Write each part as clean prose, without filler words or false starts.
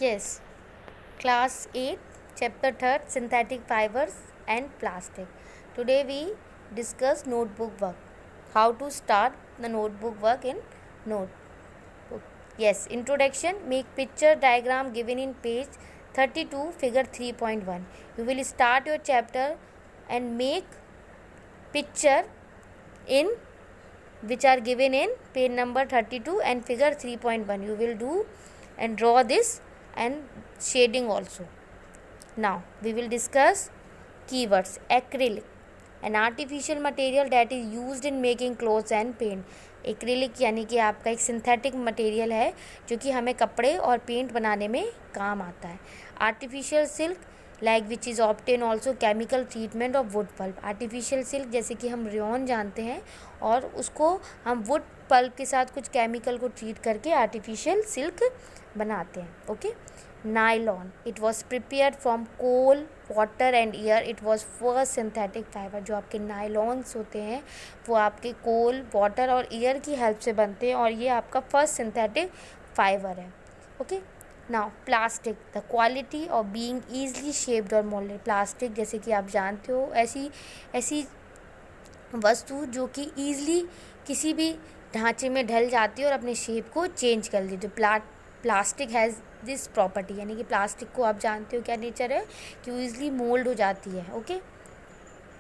Yes, Class 8, Chapter 3, Synthetic Fibers and Plastic. Today we discuss notebook work. How to start the notebook work in notebook. Yes, introduction. Make picture diagram given in page 32, figure 3.1. You will start your chapter and make picture in which are given in page number 32 and figure 3.1. You will do and draw this and shading also. Now we will discuss keywords. Acrylic, an artificial material that is used in making clothes and paint. Acrylic यानी कि आपका एक synthetic material है जो कि हमें कपड़े और पेंट बनाने में काम आता है. Artificial silk like which is obtain also chemical treatment of wood pulp. Artificial silk जैसे कि हम रेयॉन जानते हैं और उसको हम वुड पल्प के साथ कुछ केमिकल को ट्रीट करके आर्टिफिशियल सिल्क बनाते हैं. Okay. Nylon, it was prepared from coal, water and air. It was first synthetic fibre. जो आपके नायलॉन्स होते हैं वो आपके कोल, वाटर और एयर की हेल्प से बनते हैं और ये आपका फर्स्ट सिंथेटिक फाइबर है. Okay. Now plastic, the quality of being easily shaped और मोल्डेड. प्लास्टिक जैसे कि आप जानते हो ऐसी वस्तु जो कि ईजली किसी भी ढांचे में ढल जाती है और अपने शेप को चेंज कर देती है. प्लास्टिक हैज़ दिस प्रॉपर्टी, यानी कि प्लास्टिक को आप जानते हो क्या नेचर है कि वो ईजली मोल्ड हो जाती है. Okay.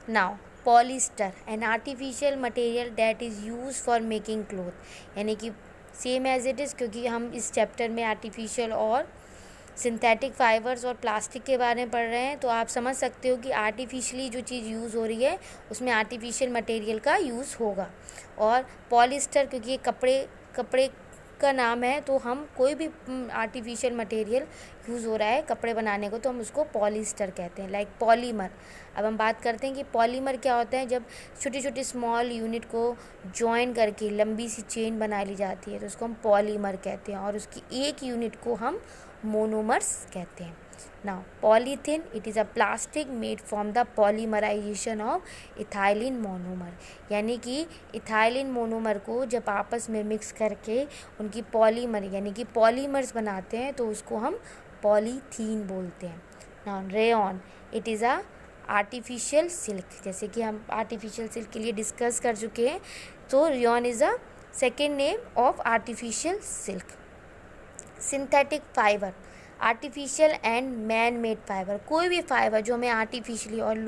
Now polyester, an artificial material that is use for making cloth. यानी कि सेम एज इट इज़, क्योंकि हम इस चैप्टर में आर्टिफिशियल और सिंथेटिक फाइबर्स और प्लास्टिक के बारे में पढ़ रहे हैं, तो आप समझ सकते हो कि आर्टिफिशियली जो चीज़ यूज़ हो रही है उसमें आर्टिफिशियल मटेरियल का यूज़ होगा. और पॉलिस्टर क्योंकि ये कपड़े का नाम है, तो हम कोई भी आर्टिफिशियल मटेरियल यूज़ हो रहा है कपड़े बनाने को तो हम उसको पॉलिस्टर कहते हैं. Like polymer. अब हम बात करते हैं कि पॉलीमर क्या होता है. जब छोटी छोटी स्मॉल यूनिट को जॉइन करके लंबी सी चेन बना ली जाती है तो उसको हम पॉलीमर कहते हैं और उसकी एक यूनिट को हम मोनोमर्स कहते हैं. Now polythene, it is a plastic made from the polymerisation of ethylene monomer. यानी कि इथाइलिन मोनोमर को जब आपस में मिक्स करके उनकी पॉलीमर यानी कि पॉलीमर्स बनाते हैं तो उसको हम पॉलीथीन बोलते हैं. Now rayon, it is a artificial silk. जैसे कि हम आर्टिफिशियल सिल्क के लिए डिस्कस कर चुके हैं, तो rayon is a second name of artificial silk. Synthetic fibre, artificial and man made fibre. कोई भी फाइबर जो हमें आर्टिफिशियली और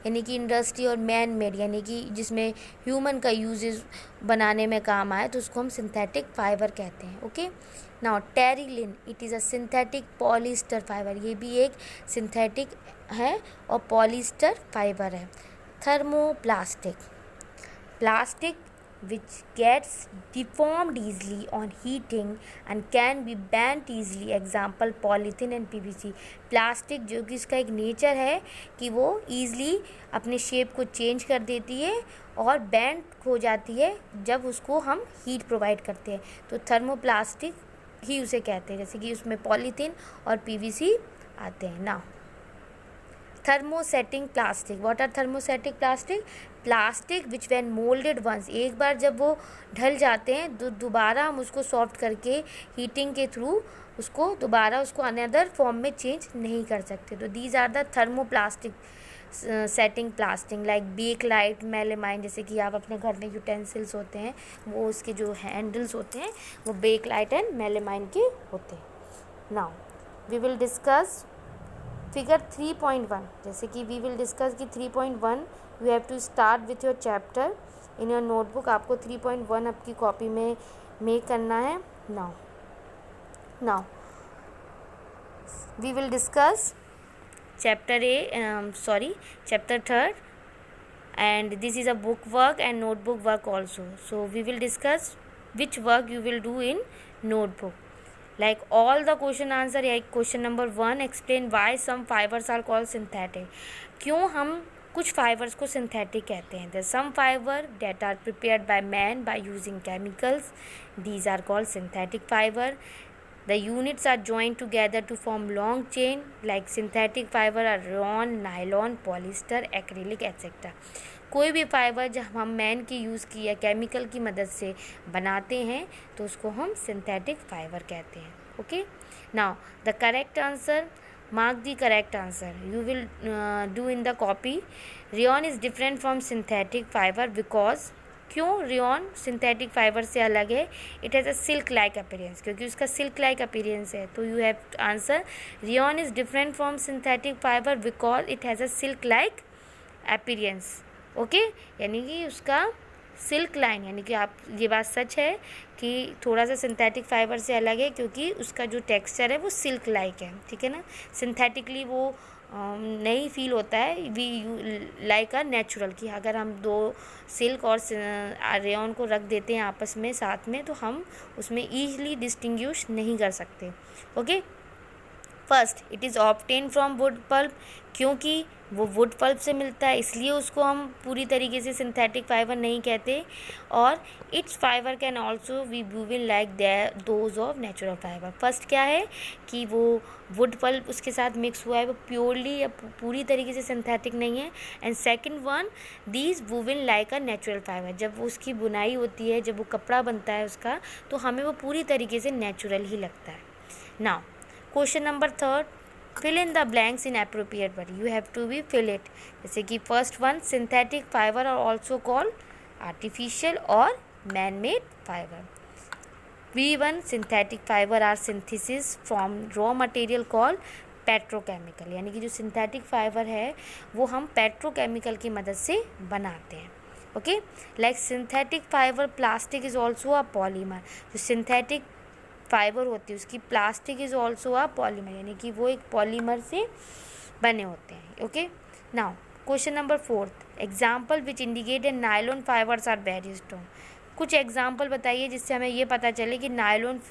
यानी कि इंडस्ट्री और मैन मेड यानी कि जिसमें ह्यूमन का यूजेस बनाने में काम आए तो उसको हम सिंथेटिक फाइबर कहते हैं. Okay. Now Terylene, it is a synthetic polyester fibre. ये भी एक सिंथेटिक है और पॉलिस्टर फाइबर है. Thermoplastic, plastic which gets deformed easily on heating and can be bent easily. Example polythene and PVC. Plastic जो कि इसका एक नेचर है कि वो ईज़िली अपने शेप को चेंज कर देती है और बेंड हो जाती है जब उसको हम हीट प्रोवाइड करते हैं, तो थर्मोप्लास्टिक ही उसे कहते हैं. जैसे कि उसमें पॉलीथीन और PVC आते हैं. ना thermosetting plastic. What are thermosetting plastic? Plastic which when moulded once, एक बार जब वो ढल जाते हैं तो दोबारा हम उसको सॉफ्ट करके हीटिंग के थ्रू उसको दोबारा उसको अनदर फॉर्म में चेंज नहीं कर सकते. तो these are the thermoplastic setting plastic. Like Bakelite, melamine. जैसे कि आप अपने घर में यूटेंसिल्स होते हैं वो उसके जो हैंडल्स होते हैं वो बेक लाइट एंड मेलेमाइन के होते हैं. Now we will discuss figure 3.1. जैसे कि वी विल डिस्कस कि 3.1 you have to start with your chapter in your notebook. आपको 3.1 आपकी कॉपी में मेक करना है. Now we will discuss chapter 3 and this is a book work and notebook work also. So we will discuss which work you will do in notebook. Like all the question answer. like question number 1, explain why some fibers are called synthetic. क्यों हम कुछ fibres को synthetic कहते हैं. some fiber that are prepared by man by using chemicals, these are called synthetic fiber. The units are joined together to form long chain. Like synthetic fiber are rayon, nylon, polyester, acrylic etc. कोई भी fibre जब हम man की use की या chemical की मदद से बनाते हैं तो उसको हम सिंथेटिक फाइबर कहते हैं. Okay, now the correct answer, mark the correct answer. You will do in the copy. Rayon is different from synthetic fiber because, क्यों रेयन सिंथेटिक फाइबर से अलग है? It has a silk like appearance, क्योंकि उसका silk like appearance है. तो you have answer rayon is different from synthetic fibre because it has a silk like appearance. Okay, यानी कि उसका सिल्क लाइन, यानी कि आप ये बात सच है कि थोड़ा सा सिंथेटिक फाइबर से अलग है क्योंकि उसका जो टेक्सचर है वो सिल्क लाइक है. ठीक है ना, सिंथेटिकली वो नहीं फील होता है. वी लाइक अ नेचुरल, कि अगर हम दो सिल्क और रेयन को रख देते हैं आपस में साथ में तो हम उसमें ईजिली डिस्टिंग्विश नहीं कर सकते. Okay, first it is obtain from wood pulp, क्योंकि वो वुड पल्प से मिलता है इसलिए उसको हम पूरी तरीके से सिंथेटिक फाइबर नहीं कहते. और it's fibre can also we woven like those of natural fibre. First क्या है कि वो वुड पल्प उसके साथ मिक्स हुआ है, वो प्योरली या पूरी तरीके से सिंथेटिक नहीं है. And second one, these woven like a natural fibre. जब वो उसकी बुनाई होती है, जब वो कपड़ा बनता है उसका, तो हमें वो पूरी तरीके से नेचुरल ही लगता है. Now question number third, fill in the blanks in appropriate word. You have to be fill it. जैसे कि first one, synthetic fiber are also called artificial or man-made fiber. V1, synthetic fiber are synthesis from raw material called petrochemical. यानी कि जो synthetic fibre है वो हम petrochemical की मदद से बनाते हैं. Okay, like synthetic fibre plastic is also a polymer. जो सिंथेटिक फाइबर होती है उसकी plastic is also a polymer, यानी कि वो एक पॉलीमर से बने होते हैं. Okay, now question number fourth, example which indicate a nylon fibres are very strong. कुछ एग्जाम्पल बताइए जिससे हमें ये पता चले कि नायलॉन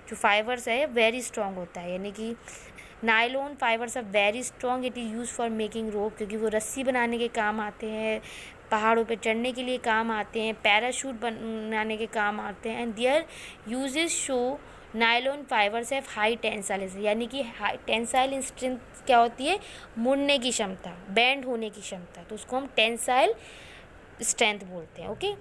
जो फाइबर्स है वेरी स्ट्रॉन्ग होता है. यानी कि nylon fibres are very strong. It is use for making rope, क्योंकि वो रस्सी बनाने के काम आते हैं, पहाड़ों पे चढ़ने के लिए काम आते हैं, पैराशूट बनाने के काम आते हैं. And there uses show nylon fibres have high tensile, यानी कि हाई टेंसाइल स्ट्रेंथ क्या होती है? मुड़ने की क्षमता, बेंड होने की क्षमता, तो उसको हम टेंसाइल स्ट्रेंथ बोलते हैं. Okay,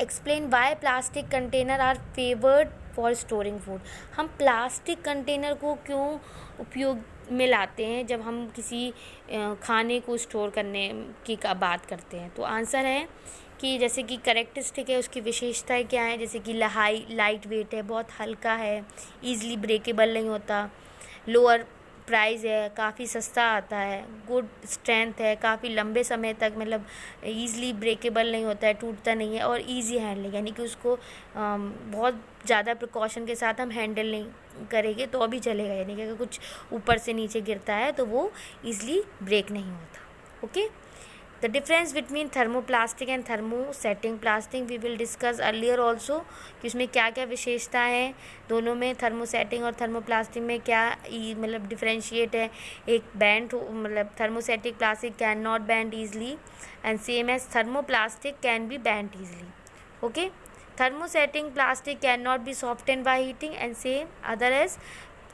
explain why plastic container are favoured for storing food. हम प्लास्टिक कंटेनर को क्यों उपयोग में लाते हैं जब हम किसी खाने को स्टोर करने की बात करते हैं? तो आंसर है कि जैसे कि करेक्टरिस्टिक है, उसकी विशेषताएं क्या है? जैसे कि लाइट वेट है, बहुत हल्का है, ईजिली ब्रेकेबल नहीं होता, लोअर प्राइस है, काफ़ी सस्ता आता है, गुड स्ट्रेंथ है, काफ़ी लंबे समय तक मतलब ईज़िली ब्रेकेबल नहीं होता है, टूटता नहीं है, और इजी हैंडलिंग, यानी कि उसको बहुत ज़्यादा प्रिकॉशन के साथ हम हैंडल नहीं करेंगे तो अभी चलेगा. यानी कि अगर कुछ ऊपर से नीचे गिरता है तो वो ईज़िली ब्रेक नहीं होता. Okay, the difference between thermoplastic and thermosetting plastic we will discuss earlier also, कि उसमें क्या क्या विशेषता है दोनों में, थर्मोसेटिंग और थर्मोप्लास्टिक में क्या मतलब डिफरेंशिएट है. एक बैंड मतलब thermosetic plastic can not bend easily and same as thermoplastic can be bend easily. Okay, thermosetting plastic can not be soften by heating and same other as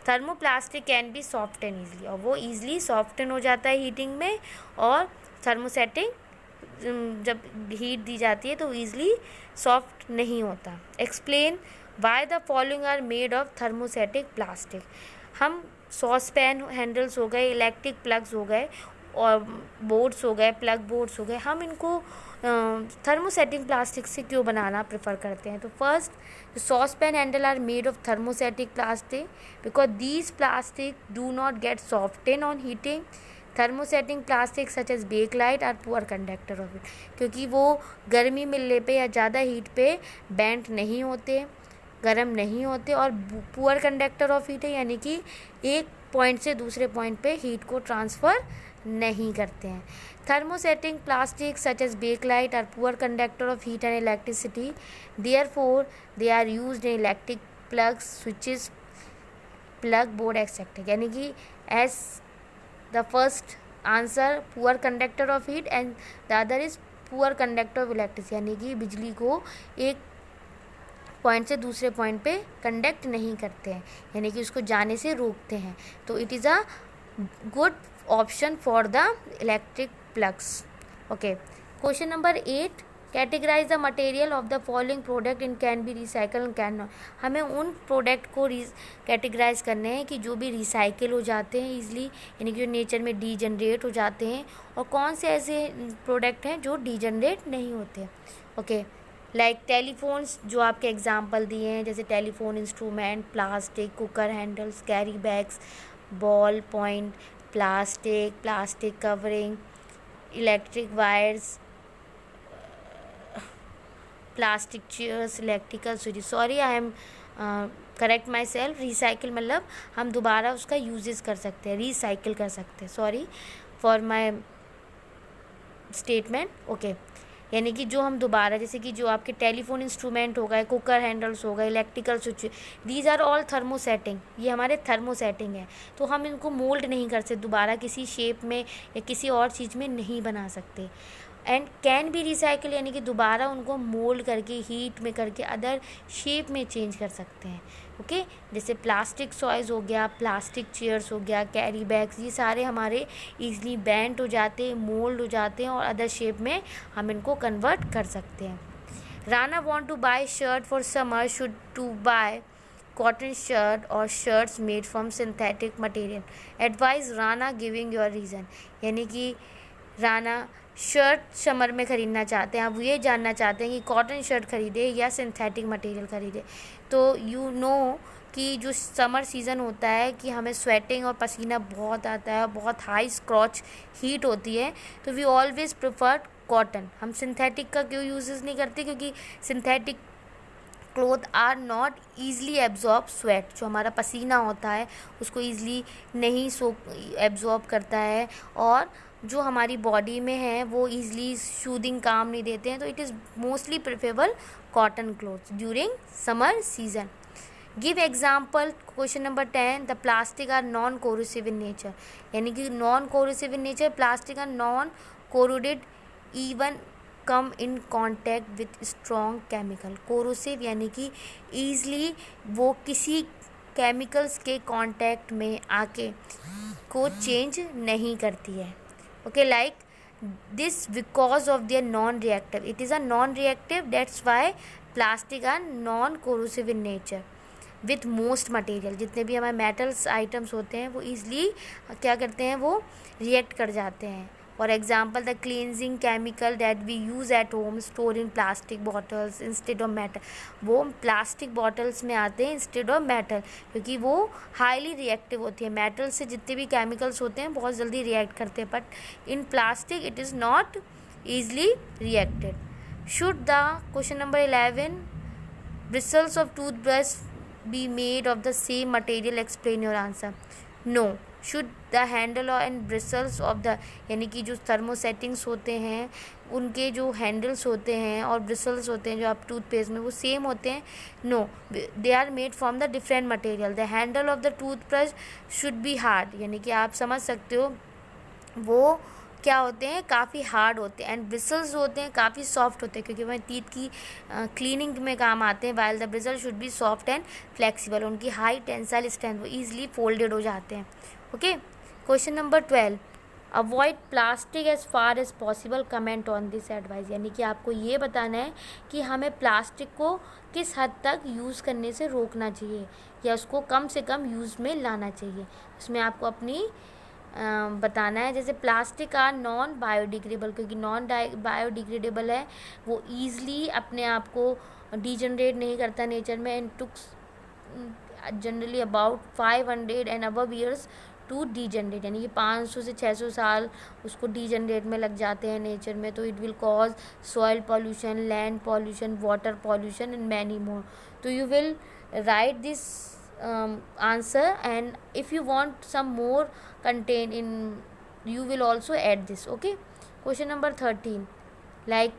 thermoplastic can be soften easily, और वो easily सॉफ्टेन हो जाता है heating में, और thermosetting जब heat दी जाती है तो ईज़िली सॉफ्ट नहीं होता. Explain why the following are made of thermosetting plastic. हम सॉस पैन हैंडल्स हो गए, इलेक्ट्रिक प्लग्स हो गए, और बोर्ड्स हो गए, प्लग बोर्ड्स हो गए, हम इनको थर्मोसेटिक प्लास्टिक से क्यों बनाना प्रेफर करते हैं? तो first, saucepan handle are made of thermosetting plastic because these plastic do not get soften on heating. Thermosetting plastic such as Bakelite are poor conductor of it, क्योंकि वो गर्मी मिलने पे या ज़्यादा हीट पे बेंट नहीं होते, गर्म नहीं होते, और पुअर कंडक्टर ऑफ हीट है, यानी कि एक पॉइंट से दूसरे पॉइंट पे हीट को ट्रांसफ़र नहीं करते हैं. Thermosetting plastic such as Bakelite are poor conductor of heat and electricity, therefore they are used in electric plugs, switches, plug board etcetera. यानी कि as the first answer poor conductor of heat and the other is poor conductor of electricity, यानी कि बिजली को एक point से दूसरे point पे कंडक्ट नहीं करते हैं, यानी कि उसको जाने से रोकते हैं. तो it is a good option for the electric plugs. Okay, question number 8, categorise the material of the following product in can be recycled and can not. हमें उन प्रोडक्ट को कैटेगराइज करने हैं कि जो भी रिसाइकिल हो जाते हैं ईजिली, यानी कि जो नेचर में डीजनरेट हो जाते हैं, और कौन से ऐसे प्रोडक्ट हैं जो डीजनरेट नहीं होते। ओके, लाइक टेलीफोन्स जो आपके एग्जांपल दिए हैं, जैसे telephone instrument, plastic, cooker handles, carry bags, ball point, plastic covering, electric wires, plastic chairs, electrical switch. Sorry, I am correct my self. Recycle मतलब हम दोबारा उसका यूजेस कर सकते हैं, रिसाइकिल कर सकते हैं। Sorry for my statement. Okay, यानी कि जो हम दोबारा, जैसे कि जो आपके टेलीफोन इंस्ट्रूमेंट हो गए, कुकर हैंडल्स हो गए, electrical switch, these are all thermosetting, ये हमारे थर्मोसेटिंग है, तो हम इनको मोल्ड नहीं कर सकते, दोबारा किसी शेप में या किसी और चीज़ में नहीं बना सकते। एंड कैन बी रिसाइकिल, यानी कि दोबारा उनको मोल्ड करके, हीट में करके अदर शेप में चेंज कर सकते हैं। ओके, जैसे प्लास्टिक सॉयज़ हो गया, प्लास्टिक चेयर्स हो गया, कैरी बैग्स, ये सारे हमारे ईजिली बेंट हो जाते हैं, मोल्ड हो जाते हैं और अदर शेप में हम इनको कन्वर्ट कर सकते हैं। Rana want to buy shirt for summer, should to buy cotton shirt और shirts made from synthetic material, advise Rana giving your reason. यानी कि राना शर्ट समर में ख़रीदना चाहते हैं, आप ये जानना चाहते हैं कि कॉटन शर्ट ख़रीदे या सिंथेटिक मटेरियल ख़रीदे। तो यू नो कि जो समर सीज़न होता है कि हमें स्वेटिंग और पसीना बहुत आता है, बहुत हाई स्क्रॉच हीट होती है, तो वी ऑलवेज़ प्रेफर कॉटन। हम सिंथेटिक का क्यों यूज़ नहीं करते, क्योंकि synthetic cloth are not easily absorb sweat, जो हमारा पसीना होता है उसको ईज़िली नहीं एब्जॉर्ब करता है, और जो हमारी बॉडी में है वो ईज़िली सूदिंग काम नहीं देते हैं, तो it is mostly preferable cotton clothes during summer season. Give example. Question number 10, the plastic are non corrosive in nature, यानी कि non corrosive in nature, plastic are non corroded even come in contact with strong chemical. Corrosive यानी कि easily वो किसी chemicals के contact में आके को चेंज नहीं करती है। Okay, like this because of their non reactive, it is a non reactive, that's why plastic are non corrosive in nature with most material. जितने भी हमारे मेटल्स आइटम्स होते हैं वो ईज़िली क्या करते हैं, वो रिएक्ट कर जाते हैं। For example, the cleansing chemical that we use at home store in plastic bottles instead of metal, वो प्लास्टिक बॉटल्स में आते हैं इंस्टेड ऑफ मेटल, क्योंकि वो हाईली रिएक्टिव होती है। मेटल से जितने भी केमिकल्स होते हैं बहुत जल्दी रिएक्ट करते हैं, but in plastic it is not easily reacted. Should the question number 11, bristles of toothbrush be made of the same material, explain your answer. No. Should the handle and bristles of the, यानी कि जो थर्मोसेटिंग्स होते हैं उनके जो handles होते हैं और ब्रिसल्स होते हैं जो आप टूथपेस्ट में, वो सेम होते हैं? No, they are made from the different material. The handle of the toothbrush should be hard, यानी कि आप समझ सकते हो वो क्या होते हैं, काफ़ी हार्ड होते हैं, एंड ब्रिसल्स होते हैं काफ़ी सॉफ्ट होते हैं, क्योंकि वह टीथ की क्लीनिंग में काम आते हैं। While the bristle should be soft and flexible, उनकी हाई टेंसाइल स्ट्रेंथ, वो ईजिली फोल्डेड हो जाते हैं। Okay, question number 12, avoid plastic as far as possible, comment on this advice. यानी कि आपको ये बताना है कि हमें प्लास्टिक को किस हद तक यूज़ करने से रोकना चाहिए या उसको कम से कम यूज़ में लाना चाहिए, उसमें आपको अपनी बताना है। जैसे प्लास्टिक आर नॉन बायोडिग्रेडेबल, क्योंकि नॉन बायोडिग्रेडेबल है, वो ईज़िली अपने आप को डिजनरेट नहीं करता नेचर में, and takes generally about 500 and above years to degenerate, यानी कि 500 से 600 साल उसको डीजनरेट में लग जाते हैं नेचर में। तो it will cause soil pollution, land pollution, water pollution and many more. तो you will write this answer, and if you want some more content in, you will also add this. Okay, question number 13, like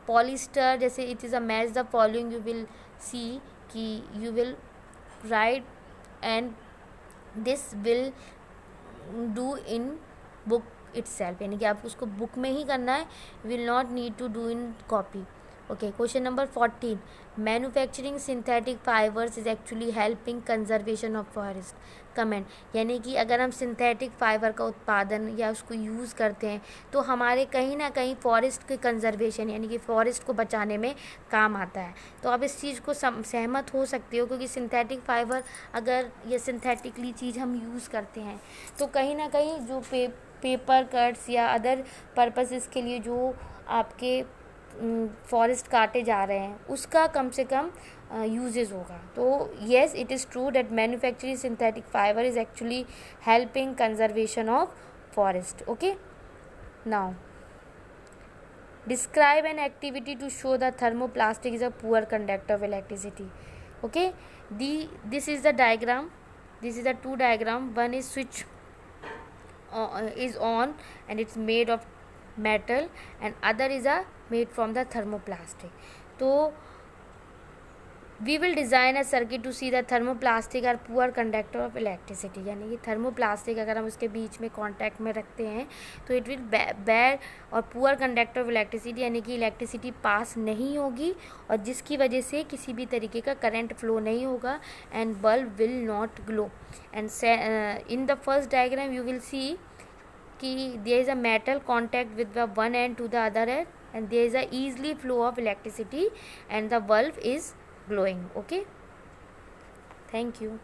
polyester, जैसे it is a match the following, you will see कि you will write and this will do in book itself, यानी कि आपको उसको book में ही करना है, will not need to do in copy. Okay, question number 14. Manufacturing synthetic fibers is actually helping conservation of forest. Comment, यानी कि अगर हम सिंथेटिक फाइबर का उत्पादन या उसको यूज़ करते हैं तो हमारे कहीं ना कहीं फॉरेस्ट के कंजर्वेशन यानी कि फॉरेस्ट को बचाने में काम आता है। तो आप इस चीज़ को सहमत हो सकते हो, क्योंकि सिंथेटिक फाइबर अगर ये सिंथेटिकली चीज़ हम यूज़ करते हैं तो कहीं ना कहीं जो पेपर कट्स या अदर पर्पसेस के लिए जो आपके फॉरेस्ट काटे जा रहे हैं उसका कम से कम यूजेस होगा। तो yes, it is true that manufacturing synthetic fibre is actually helping conservation of forest. Okay, now describe an activity to show that thermoplastic is a poor conductor of electricity. Okay, this is the diagram. This is the two diagram. One is switch is on and it's made of metal, and other is made from the thermoplastic. So we will design a circuit to see that thermoplastic are poor conductor of electricity. यानी कि thermoplastic अगर हम उसके बीच में contact में रखते हैं तो इट विल बैड और पुअर कंडक्टर ऑफ इलेक्ट्रिसिटी, यानी कि इलेक्ट्रिसिटी पास नहीं होगी और जिसकी वजह से किसी भी तरीके का करंट फ्लो नहीं होगा and bulb will not glow. And in the first diagram you will see कि there is a metal contact with the one end to the other end and there is a easily flow of electricity and the bulb is glowing. Okay, thank you.